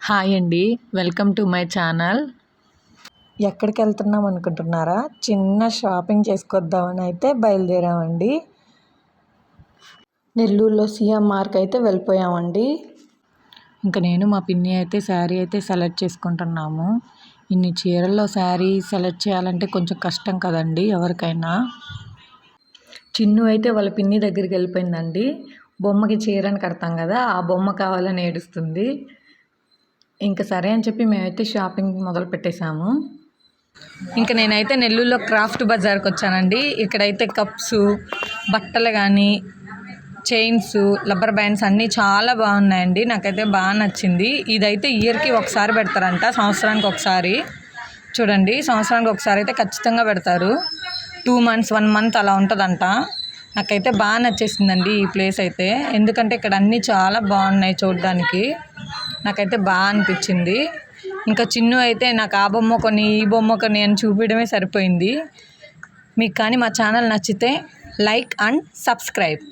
Hi అండి, welcome to my channel. ఎక్కడికి వెళ్తున్నాం అనుకుంటున్నారా? చిన్న షాపింగ్ చేసుకొద్దామని అయితే బయలుదేరామండి. నెల్లూరులో సిఎంఆర్కి అయితే వెళ్ళిపోయామండి. ఇంకా నేను మా పిన్ని అయితే శారీ అయితే సెలెక్ట్ చేసుకుంటున్నాము. ఇన్ని చీరల్లో శారీ సెలెక్ట్ చేయాలంటే కొంచెం కష్టం కదండి ఎవరికైనా. చిన్ను అయితే వాళ్ళ పిన్ని దగ్గరికి వెళ్ళిపోయిందండి. బొమ్మకి చీరని కడతాం కదా, ఆ బొమ్మ కావాలని ఏడుస్తుంది. ఇంకా సరే అని చెప్పి మేమైతే షాపింగ్ మొదలు పెట్టేశాము. ఇంకా నేనైతే నెల్లూరులో క్రాఫ్ట్ బజార్కి వచ్చానండి. ఇక్కడైతే కప్స్, బట్టలు కానీ, చైన్స్, రబ్బర్ బ్యాండ్స్ అన్నీ చాలా బాగున్నాయండి. నాకైతే బాగా నచ్చింది. ఇదైతే ఇయర్కి ఒకసారి పెడతారంట, సంవత్సరానికి ఒకసారి. చూడండి, సంవత్సరానికి ఒకసారి అయితే ఖచ్చితంగా పెడతారు. 2 months 1 month అలా ఉంటుందంట. నాకైతే బాగా నచ్చేసిందండి ఈ ప్లేస్ అయితే. ఎందుకంటే ఇక్కడ అన్నీ చాలా బాగున్నాయి చూడడానికి. నాకైతే బాగా అనిపించింది. ఇంకా చిన్ను అయితే నాకు ఆ బొమ్మ కొని, ఈ బొమ్మ కొని అని చూపించడమే సరిపోయింది. మీకు కానీ మా ఛానల్ నచ్చితే లైక్ అండ్ సబ్స్క్రైబ్.